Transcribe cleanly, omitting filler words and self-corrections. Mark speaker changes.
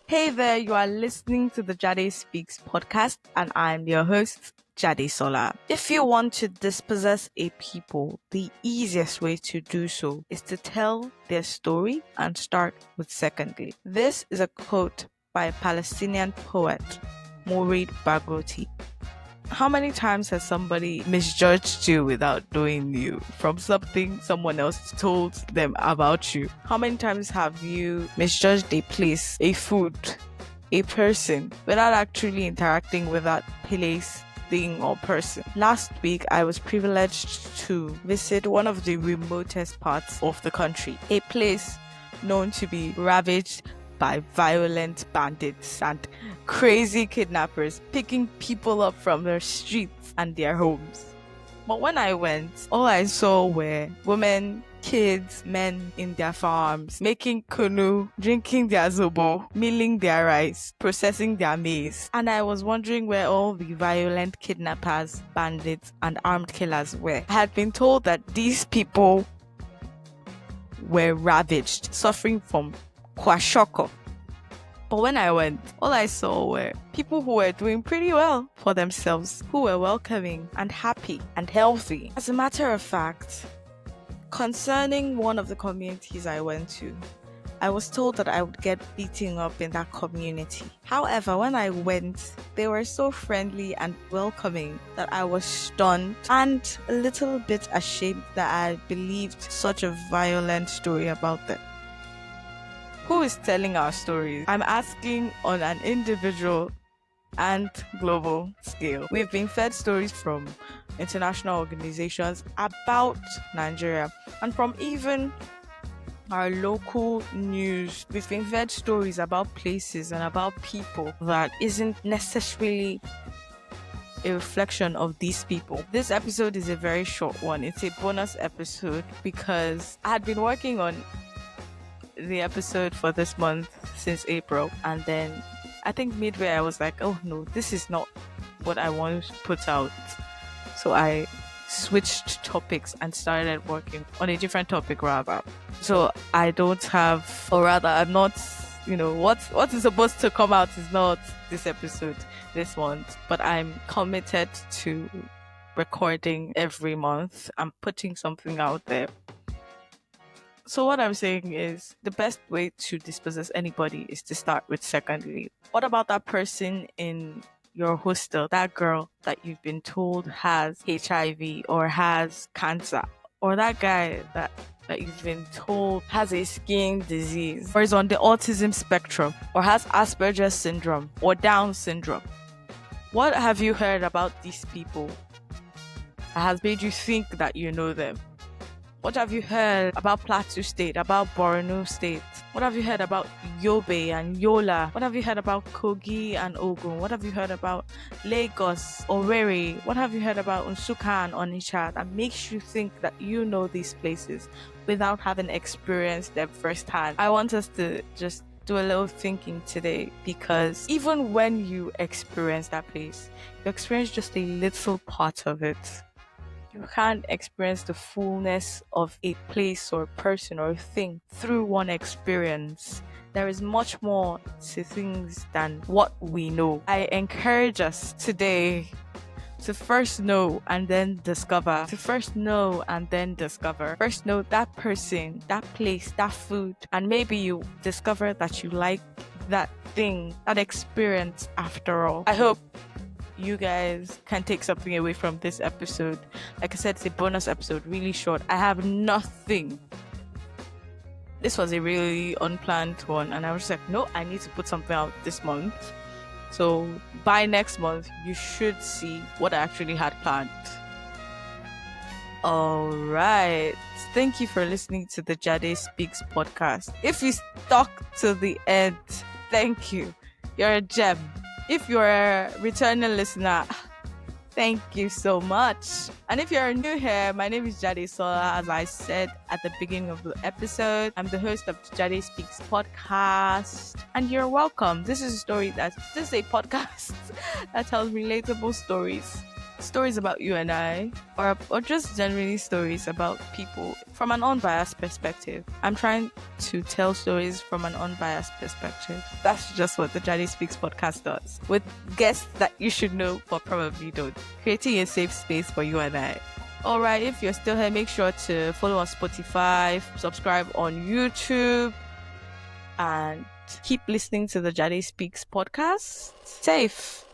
Speaker 1: Hey there, you are listening to the Jade Speaks podcast, and I'm your host, Jade Sola. If you want to dispossess a people, the easiest way to do so is to tell their story and start with secondly. This is a quote by a Palestinian poet, Mourid Bagroti. How many times has somebody misjudged you without knowing you from something someone else told them about you? How many times have you misjudged a place, a food, a person without actually interacting with that place, thing, or person? Last week, I was privileged to visit one of the remotest parts of the country, a place known to be ravaged by violent bandits and crazy kidnappers picking people up from their streets and their homes. But when I went, all I saw were women, kids, men in their farms, making kunu, drinking their zobo, milling their rice, processing their maize. And I was wondering where all the violent kidnappers, bandits, and armed killers were. I had been told that these people were ravaged, suffering from kwashoko. But when I went, all I saw were people who were doing pretty well for themselves, who were welcoming and happy and healthy. As a matter of fact, concerning one of the communities I went to, I was told that I would get beaten up in that community. However, when I went, they were so friendly and welcoming that I was stunned and a little bit ashamed that I believed such a violent story about them. Who is telling our stories? I'm asking on an individual and global scale. We've been fed stories from international organizations about Nigeria and from even our local news. We've been fed stories about places and about people that isn't necessarily a reflection of these people. This episode is a very short one. It's a bonus episode because I had been working on the episode for this month since April, and then I think midway I was like, oh no, this is not what I want to put out. So I switched topics and started working on a different topic rather. So I don't have, or rather I'm not, what is supposed to come out is not this episode this month, but I'm committed to recording every month. I'm putting something out there. So what I'm saying is the best way to dispossess anybody is to start with secondly. What about that person in your hostel, that girl that you've been told has HIV or has cancer, or that guy that you've been told has a skin disease or is on the autism spectrum or has Asperger's syndrome or Down syndrome? What have you heard about these people that has made you think that you know them? What have you heard about Plateau State, about Borno State? What have you heard about Yobe and Yola? What have you heard about Kogi and Ogun? What have you heard about Lagos, Owerri? What have you heard about Nsukka and Onitsha that makes you think that you know these places without having experienced them firsthand? I want us to just do a little thinking today, because even when you experience that place, you experience just a little part of it. You can't experience the fullness of a place or a person or a thing through one experience. There is much more to things than what we know. I encourage us today to first know and then discover. To first know and then discover. First know that person, that place, that food, and maybe you discover that you like that thing, that experience after all. I hope you guys can take something away from this episode. Like I said, it's a bonus episode, really short. I have nothing. This was a really unplanned one, and I was just like, no, I need to put something out this month. So by next month, you should see what I actually had planned. All right. Thank you for listening to the Jade Speaks podcast. If you stuck to the end, thank you. You're a gem. If you're a returning listener, thank you so much. And if you're new here, my name is Jade Sola. As I said at the beginning of the episode, I'm the host of Jade Speaks podcast, and you're welcome. This is a podcast that tells relatable stories stories about you and I, or just generally stories about people from an unbiased perspective. I'm trying to tell stories from an unbiased perspective. That's just what the Jade Speaks podcast does, with guests that you should know but probably don't. Creating a safe space for you and I. Alright, if you're still here, make sure to follow on Spotify, subscribe on YouTube, and keep listening to the Jade Speaks podcast. Safe.